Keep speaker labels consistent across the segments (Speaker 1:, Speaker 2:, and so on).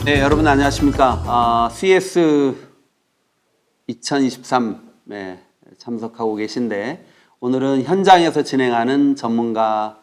Speaker 1: 네, 여러분 안녕하십니까. CS 2023에 참석하고 계신데 오늘은 현장에서 진행하는 전문가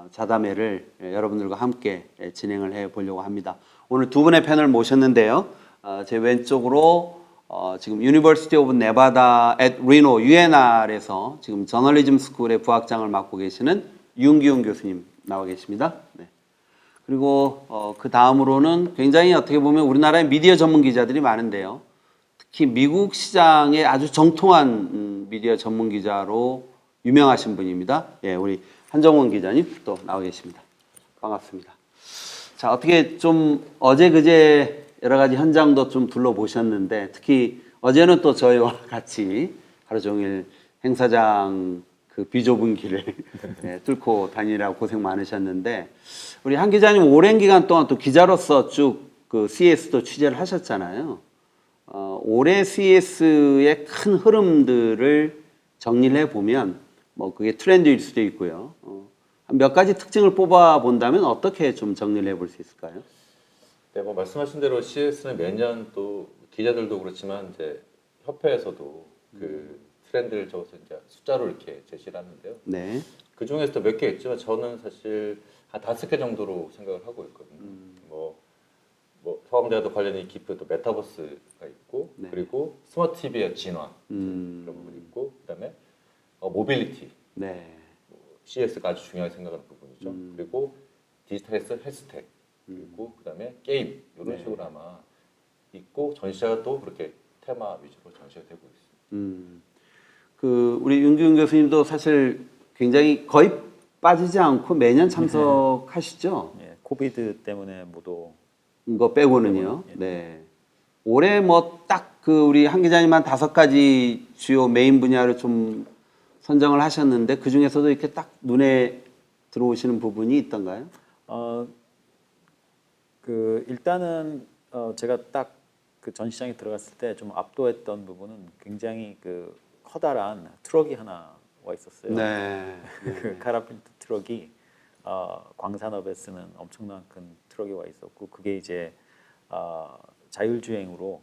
Speaker 1: 자담회를 여러분들과 함께 진행을 해 보려고 합니다. 오늘 두 분의 패널 모셨는데요. 제 왼쪽으로 지금 University of Nevada at Reno, UNR에서 지금 저널리즘 스쿨의 부학장을 맡고 계시는 윤기용 교수님 나와 계십니다. 네. 그리고 그 다음으로는 굉장히 어떻게 보면 우리나라의 미디어 전문 기자들이 많은데요. 특히 미국 시장에 아주 정통한 미디어 전문 기자로 유명하신 분입니다. 예, 우리 한정원 기자님 또 나와 계십니다. 반갑습니다. 자, 어떻게 좀 어제 그제 여러 가지 현장도 좀 둘러보셨는데 특히 어제는 또 저희와 같이 하루 종일 행사장 그 비좁은 길을 뚫고 다니느라고 고생 많으셨는데 우리 한 기자님 오랜 기간 동안 또 기자로서 쭉 그 CS도 취재를 하셨잖아요. 올해 CS의 큰 흐름들을 정리를 해보면 뭐 그게 트렌드일 수도 있고요. 몇 가지 특징을 뽑아 본다면 어떻게 좀 정리를 해볼 수 있을까요?
Speaker 2: 네, 뭐 말씀하신 대로 CS는 매년 또 기자들도 그렇지만 이제 협회에서도 그 트렌드를 적어서 이제 숫자로 이렇게 제시를 하는데요.
Speaker 1: 네.
Speaker 2: 그 중에서도 몇 개 있지만 저는 사실 한 5개 정도로 생각을 하고 있거든요. 뭐 사업자도 관련이 깊은 또 메타버스가 있고
Speaker 1: 네.
Speaker 2: 그리고 스마트 TV의 진화 그런 부분이 있고 그다음에 모빌리티
Speaker 1: 네.
Speaker 2: CS가 아주 중요하게 생각하는 부분이죠. 그리고 디지털 헬스텍 그리고 그다음에 게임 이런 식으로 아마 있고 전시회가 또 그렇게 테마 위주로 전시가 되고 있습니다.
Speaker 1: 그 우리 윤기훈 교수님도 사실 굉장히 거의 빠지지 않고 매년 참석하시죠?
Speaker 3: 예, 코비드 때문에 모두
Speaker 1: 이거 빼고는요. 네. 올해 뭐 딱 그 우리 한 기자님한 5가지 주요 메인 분야를 좀 선정을 하셨는데 그 중에서도 이렇게 딱 눈에 들어오시는 부분이 있던가요?
Speaker 3: 그 일단은 제가 딱 그 전시장에 들어갔을 때 좀 압도했던 부분은 굉장히 그 커다란 트럭이 하나 와 있었어요.
Speaker 1: 네.
Speaker 3: 그 카라필트 트럭이 광산업에 쓰는 엄청난 큰 트럭이 와 있었고 그게 이제 자율주행으로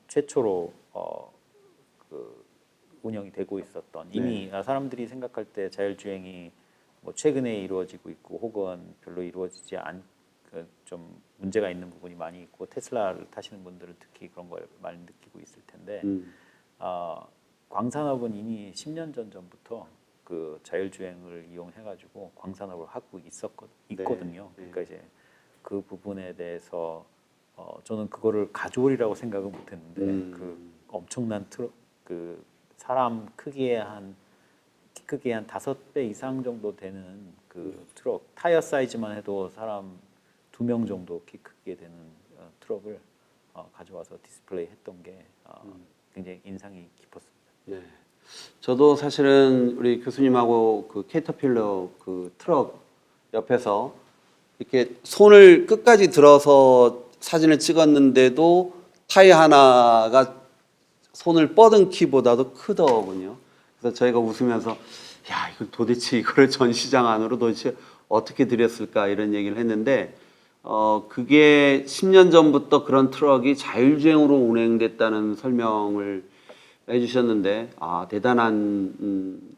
Speaker 3: 최초로 그 운영이 되고 있었던 이미 사람들이 생각할 때 자율주행이 뭐 최근에 이루어지고 있고 혹은 별로 이루어지지 좀 문제가 있는 부분이 많이 있고 테슬라를 타시는 분들은 특히 그런 걸 많이 느끼고 있을 텐데 광산업은 이미 10년 전부터 그 자율주행을 이용해가지고 광산업을 하고 있거든요. 그러니까 이제 그 부분에 대해서 저는 그거를 가조리라고 생각은 못했는데 그 엄청난 트럭 그 사람 크기의 키 크기의 한 5배 이상 정도 되는 그 트럭 타이어 사이즈만 해도 사람 2명 정도 키 크게 되는 트럭을 가져와서 디스플레이 했던 게 굉장히 인상이 깊었습니다.
Speaker 1: 네. 저도 사실은 우리 교수님하고 그 캐터필러 그 트럭 옆에서 이렇게 손을 끝까지 들어서 사진을 찍었는데도 타이어 하나가 손을 뻗은 키보다도 크더군요. 그래서 저희가 웃으면서 야, 이거 도대체 이거를 전시장 안으로 도대체 어떻게 들였을까 이런 얘기를 했는데 그게 10년 전부터 그런 트럭이 자율주행으로 운행됐다는 설명을 해주셨는데 대단한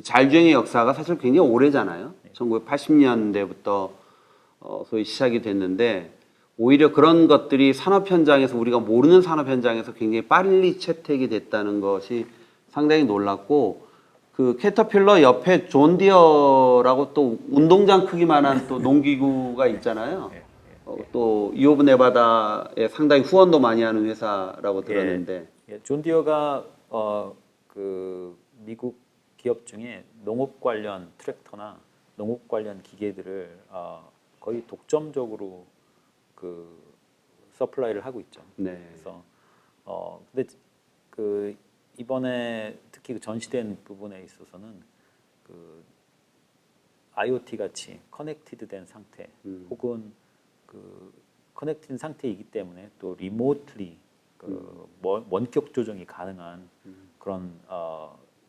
Speaker 1: 자율주행의 역사가 사실 굉장히 오래잖아요. 1980년대부터 소위 시작이 됐는데 오히려 그런 것들이 산업 현장에서 우리가 모르는 산업 현장에서 굉장히 빨리 채택이 됐다는 것이 상당히 놀랍고 그 캐터필러 옆에 존 디어라고 또 운동장 크기만한 또 농기구가 있잖아요. 또 유오브 네바다에 상당히 후원도 많이 하는 회사라고 들었는데.
Speaker 3: 존 디어가 그 미국 기업 중에 농업 관련 트랙터나 농업 관련 기계들을 거의 독점적으로 그 서플라이를 하고 있죠.
Speaker 1: 네.
Speaker 3: 그래서 근데 그 이번에 특히 그 전시된 부분에 있어서는 그 IoT 같이 커넥티드된 상태 혹은 그 커넥팅 상태이기 때문에 또 리모틀리 그 원격 조정이 가능한 그런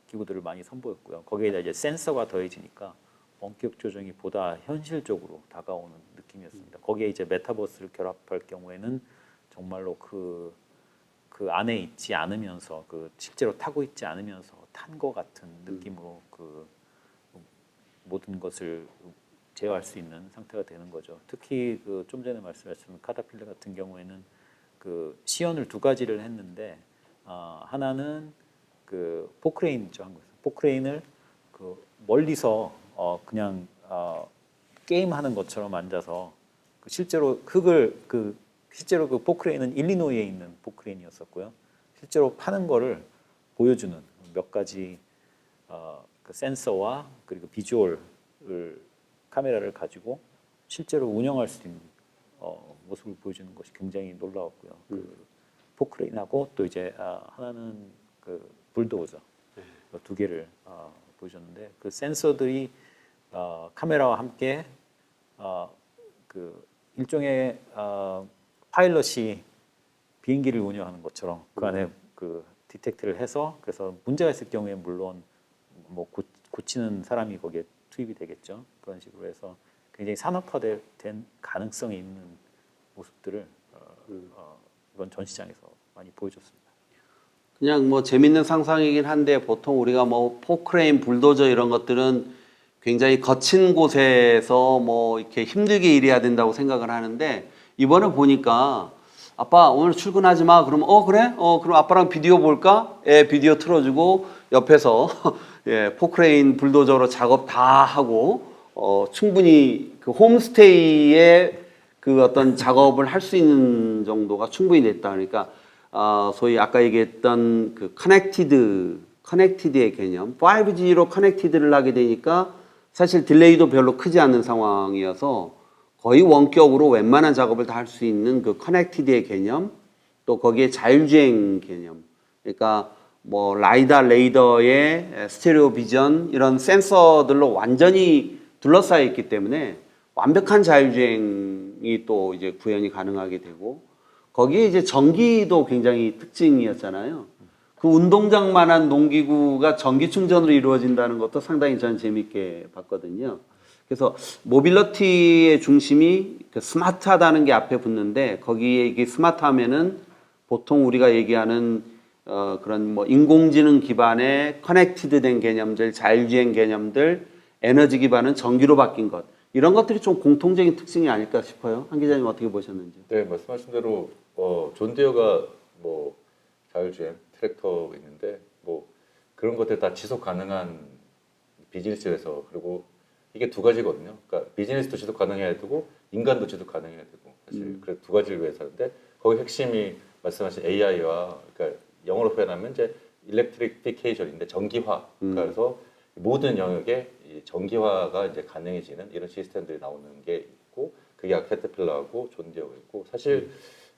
Speaker 3: 기구들을 많이 선보였고요. 거기에다 이제 센서가 더해지니까 원격 조정이 보다 현실적으로 다가오는 느낌. 느낌이었습니다. 거기에 이제 메타버스를 결합할 경우에는 정말로 그 안에 있지 않으면서 그 실제로 타고 있지 않으면서 탄 것 같은 느낌으로 그 모든 것을 제어할 수 있는 상태가 되는 거죠. 특히 그 좀 전에 말씀하신 카타필러 같은 경우에는 그 시연을 두 가지를 했는데 하나는 그 포크레인이죠, 한국에서 포크레인을 그 멀리서 그냥 게임하는 것처럼 앉아서 그 실제로 흙을 실제로 그 포크레인은 일리노이에 있는 포크레인이었었고요. 실제로 파는 거를 보여주는 몇 가지 그 센서와 그리고 비주얼을 카메라를 가지고 실제로 운영할 수 있는 모습을 보여주는 것이 굉장히 놀라웠고요. 그 포크레인하고 또 이제 하나는 그 불도저 두 개를 보여줬는데 그 센서들이 카메라와 함께 그 일종의 파일럿이 비행기를 운영하는 것처럼 그 안에 그 디텍트를 해서 그래서 문제가 있을 경우에 물론 뭐 고치는 사람이 거기에 투입이 되겠죠. 그런 식으로 해서 굉장히 산업화된 가능성이 있는 모습들을 이번 전시장에서 많이 보여줬습니다.
Speaker 1: 그냥 뭐 재밌는 상상이긴 한데 보통 우리가 뭐 포크레인, 불도저 이런 것들은 굉장히 거친 곳에서 뭐 이렇게 힘들게 일해야 된다고 생각을 하는데 이번에 보니까 아빠 오늘 출근하지 마. 그러면 그래? 그럼 아빠랑 비디오 볼까? 예, 비디오 틀어주고 옆에서 예, 포크레인, 불도저로 작업 다 하고 충분히 그 홈스테이에 그 어떤 작업을 할 수 있는 정도가 충분히 됐다. 그러니까 소위 아까 얘기했던 그 커넥티드의 개념, 5G로 커넥티드를 하게 되니까 사실 딜레이도 별로 크지 않는 상황이어서 거의 원격으로 웬만한 작업을 다 할 수 있는 그 커넥티드의 개념, 또 거기에 자율주행 개념, 그러니까 뭐 라이다, 레이더의 스테레오 비전 이런 센서들로 완전히 둘러싸여 있기 때문에 완벽한 자율주행이 또 이제 구현이 가능하게 되고 거기에 이제 전기도 굉장히 특징이었잖아요. 그 운동장만한 농기구가 전기 충전으로 이루어진다는 것도 상당히 저는 재밌게 봤거든요. 그래서 모빌리티의 중심이 그 스마트하다는 게 앞에 붙는데 거기에 이게 스마트하면은 보통 우리가 얘기하는 그런 뭐 인공지능 기반의 커넥티드된 개념들, 자율주행 개념들, 에너지 기반은 전기로 바뀐 것 이런 것들이 좀 공통적인 특징이 아닐까 싶어요. 한 기자님 어떻게 보셨는지?
Speaker 2: 네, 말씀하신 대로 존 디어가 뭐 자율주행 트랙터가 있는데 뭐 그런 것들 다 지속 가능한 비즈니스에서 그리고 이게 두 가지거든요. 그러니까 비즈니스도 지속 가능해야 되고 인간도 지속 가능해야 되고 사실 그래 두 가지를 위해서 하는데 거기 핵심이 말씀하신 AI와 그러니까 영어로 표현하면 이제 일렉트리피케이션인데 전기화. 그래서 모든 영역에 이 전기화가 이제 가능해지는 이런 시스템들이 나오는 게 있고 그게 캐터필러하고 존 디어가 있고 사실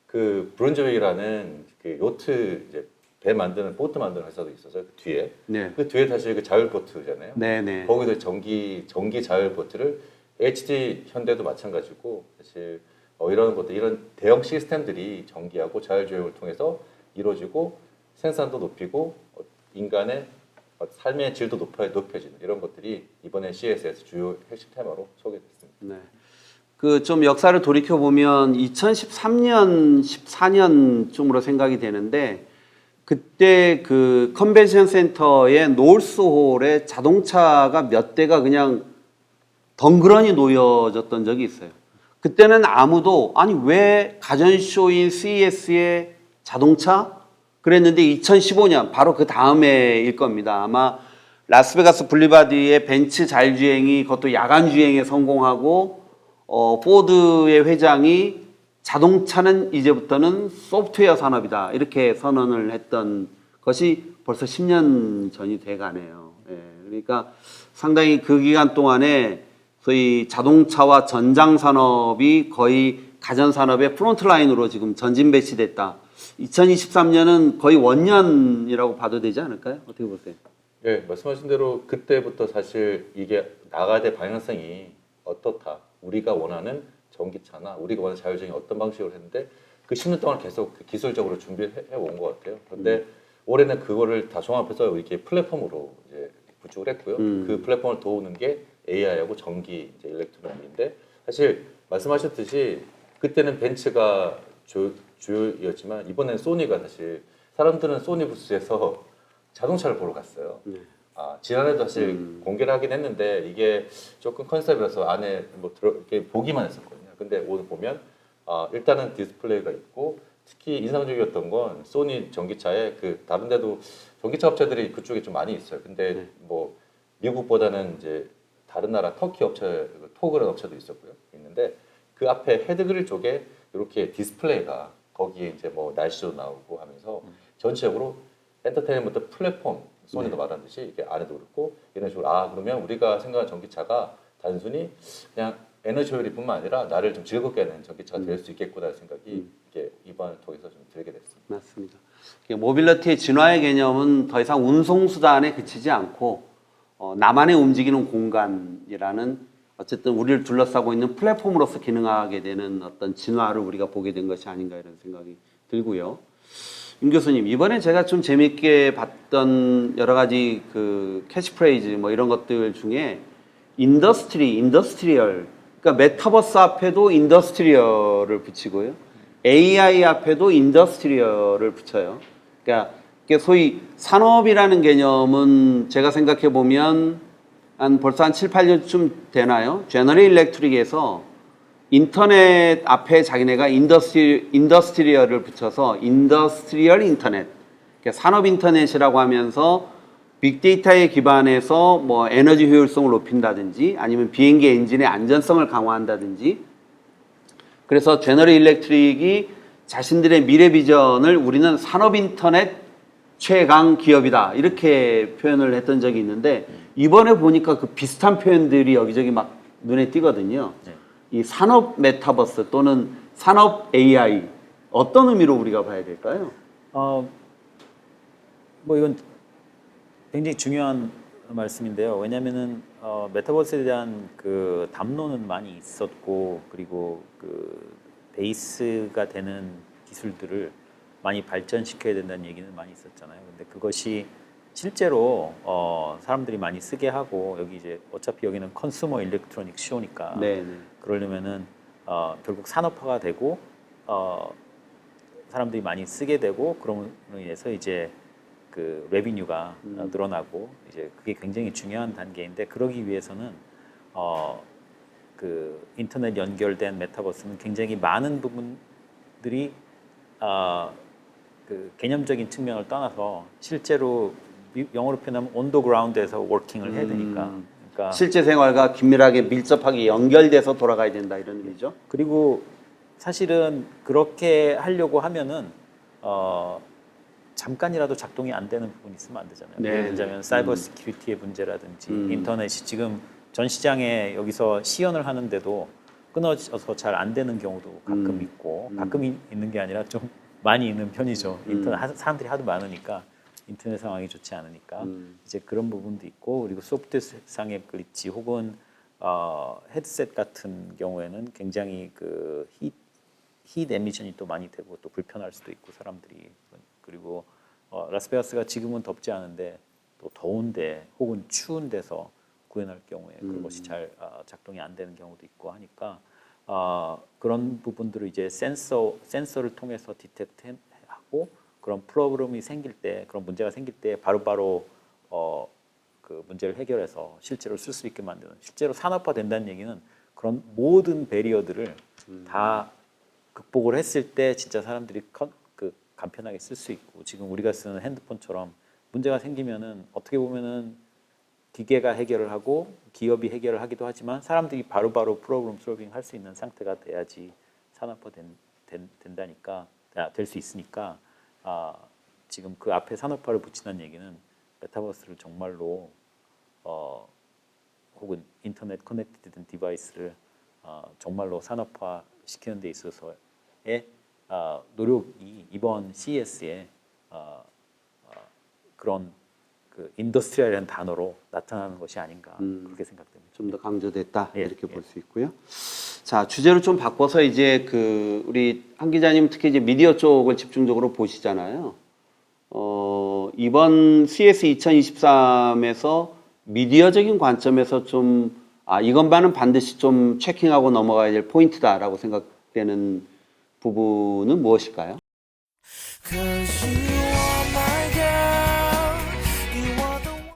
Speaker 2: 그 브론즈윅이라는 그 요트 이제 배 만드는 보트 만드는 회사도 있어서 그 뒤에
Speaker 1: 네.
Speaker 2: 그 뒤에 사실 그 자율 보트잖아요.
Speaker 1: 네네.
Speaker 2: 거기도 전기 자율 보트를 HD 현대도 마찬가지고 사실 이런 것들 이런 대형 시스템들이 전기하고 자율주행을 통해서 이루어지고 생산도 높이고 인간의 삶의 질도 높여지는 이런 것들이 이번에 CES에서 주요 핵심 테마로 소개됐습니다.
Speaker 1: 네. 그 좀 역사를 돌이켜 보면 2013년, 14년쯤으로 생각이 되는데 그때 그 컨벤션 센터의 노스홀에 자동차가 몇 대가 그냥 덩그러니 놓여졌던 적이 있어요. 그때는 아무도 아니 왜 가전쇼인 CES에 자동차? 그랬는데 2015년 바로 그 다음해일 겁니다. 아마 라스베가스 블리바디의 벤츠 자율주행이 그것도 야간 주행에 성공하고 포드의 회장이 자동차는 이제부터는 소프트웨어 산업이다 이렇게 선언을 했던 것이 벌써 10년 전이 돼가네요. 예, 그러니까 상당히 그 기간 동안에 소위 자동차와 전장 산업이 거의 가전 산업의 프론트라인으로 지금 전진 배치됐다. 2023년은 거의 원년이라고 봐도 되지 않을까요? 어떻게 보세요?
Speaker 2: 네, 말씀하신 대로 그때부터 사실 이게 나가야 될 방향성이 어떻다. 우리가 원하는 전기차나 우리가 원하는 자율주행이 어떤 방식으로 했는데 그 10년 동안 계속 기술적으로 준비를 해온 것 같아요. 그런데 올해는 그거를 다 종합해서 이렇게 플랫폼으로 이제 구축을 했고요. 그 플랫폼을 도우는 게 AI하고 전기 이제 일렉트로닉인데 사실 말씀하셨듯이 그때는 벤츠가 주요였지만 이번엔 소니가 사실 사람들은 소니 부스에서 자동차를 보러 갔어요. 지난해도 사실 공개를 하긴 했는데 이게 조금 컨셉이라서 안에 뭐 이렇게 보기만 했었거든요. 근데 오늘 보면 일단은 디스플레이가 있고 특히 인상적이었던 건 소니 전기차에 그 다른 데도 전기차 업체들이 그쪽에 좀 많이 있어요. 근데 뭐 미국보다는 이제 다른 나라 터키 업체, 토그라는 업체도 있는데 그 앞에 헤드그릴 쪽에 이렇게 디스플레이가 거기에 이제 뭐 날씨도 나오고 하면서 전체적으로 엔터테인먼트 플랫폼 소니가 말한 듯이 이렇게 안에도 그렇고 이런 식으로 그러면 우리가 생각하는 전기차가 단순히 그냥 에너지 효율뿐만 아니라 나를 좀 즐겁게 하는 전기차가 될 수 있겠구나라는 생각이 이게 이번을 통해서 좀 들게 됐습니다.
Speaker 1: 맞습니다. 모빌리티의 진화의 개념은 더 이상 운송 수단에 그치지 않고 나만의 움직이는 공간이라는 어쨌든 우리를 둘러싸고 있는 플랫폼으로서 기능하게 되는 어떤 진화를 우리가 보게 된 것이 아닌가 이런 생각이 들고요. 윤 교수님, 이번에 제가 좀 재밌게 봤던 여러 가지 그 캐치프레이즈 뭐 이런 것들 중에 인더스트리얼, 그러니까 메타버스 앞에도 인더스트리얼을 붙이고요. AI 앞에도 인더스트리얼을 붙여요. 그러니까 이게 소위 산업이라는 개념은 제가 생각해 보면 벌써 한 7, 8년쯤 되나요? 제너럴 일렉트릭에서 인터넷 앞에 자기네가 인더스트리얼을 붙여서 인더스트리얼 인터넷, 그러니까 산업 인터넷이라고 하면서 빅데이터에 기반해서 뭐 에너지 효율성을 높인다든지 아니면 비행기 엔진의 안전성을 강화한다든지, 그래서 제너럴 일렉트릭이 자신들의 미래 비전을 우리는 산업 인터넷 최강 기업이다 이렇게 표현을 했던 적이 있는데, 이번에 보니까 그 비슷한 표현들이 여기저기 막 눈에 띄거든요. 이 산업 메타버스 또는 산업 AI 어떤 의미로 우리가 봐야 될까요?
Speaker 3: 뭐 이건 굉장히 중요한 말씀인데요. 왜냐하면은 메타버스에 대한 그 담론은 많이 있었고, 그리고 그 베이스가 되는 기술들을 많이 발전시켜야 된다는 얘기는 많이 있었잖아요. 근데 그것이 실제로 사람들이 많이 쓰게 하고, 여기 이제 어차피 여기는 컨슈머 일렉트로닉 쇼니까 그러려면은 결국 산업화가 되고 사람들이 많이 쓰게 되고, 그럼으로 인해서 이제 그 레비뉴가 늘어나고, 이제 그게 굉장히 중요한 단계인데, 그러기 위해서는 그 인터넷 연결된 메타버스는 굉장히 많은 부분들이 그 개념적인 측면을 떠나서 실제로 영어로 표현하면 온더 그라운드에서 워킹을 해야 되니까, 그러니까
Speaker 1: 실제 생활과 긴밀하게 밀접하게 연결돼서 돌아가야 된다 이런 의미죠.
Speaker 3: 그리고 사실은 그렇게 하려고 하면은 잠깐이라도 작동이 안 되는 부분이 있으면 안 되잖아요. 예를 들자면 사이버 시큐리티의 문제라든지 인터넷이 지금 전 시장에 여기서 시연을 하는데도 끊어져서 잘 안 되는 경우도 가끔 있고, 가끔 있는 게 아니라 좀 많이 있는 편이죠. 인터넷 사람들이 하도 많으니까 인터넷 상황이 좋지 않으니까 이제 그런 부분도 있고, 그리고 소프트웨어상의 글리치 혹은 헤드셋 같은 경우에는 굉장히 그 히트 에미션이 또 많이 되고 또 불편할 수도 있고 사람들이. 그리고 라스베가스가 지금은 덥지 않은데 또 더운데 혹은 추운 데서 구현할 경우에 그것이 잘 작동이 안 되는 경우도 있고 하니까 그런 부분들을 이제 센서를 통해서 디텍트하고, 그런 프로그램이 생길 때, 그런 문제가 생길 때 바로바로 그 문제를 해결해서 실제로 쓸 수 있게 만드는, 실제로 산업화된다는 얘기는 그런 모든 배리어들을 다 극복을 했을 때 진짜 사람들이 그 간편하게 쓸 수 있고, 지금 우리가 쓰는 핸드폰처럼 문제가 생기면은 어떻게 보면은 기계가 해결을 하고 기업이 해결을 하기도 하지만 사람들이 바로바로 프로그램 솔빙 할 수 있는 상태가 돼야지 산업화 된다니까, 될 수 있으니까 지금 그 앞에 산업화를 붙이는 얘기는 메타버스를 정말로 혹은 인터넷 커넥티드 디바이스를 정말로 산업화 시키는 데 있어서의 노력이 이번 CES에 그런 그 인더스트리얼이라는 단어로 나타나는 것이 아닌가 그렇게 생각됩니다.
Speaker 1: 좀 더 강조됐다 이렇게 볼 수 있고요. 자, 주제를 좀 바꿔서 이제 그 우리 한 기자님 특히 이제 미디어 쪽을 집중적으로 보시잖아요. 이번 CES 2023에서 미디어적인 관점에서 좀 아, 이것만은 반드시 좀 체킹하고 넘어가야 될 포인트다라고 생각되는 부분은 무엇일까요?
Speaker 4: 'Cause you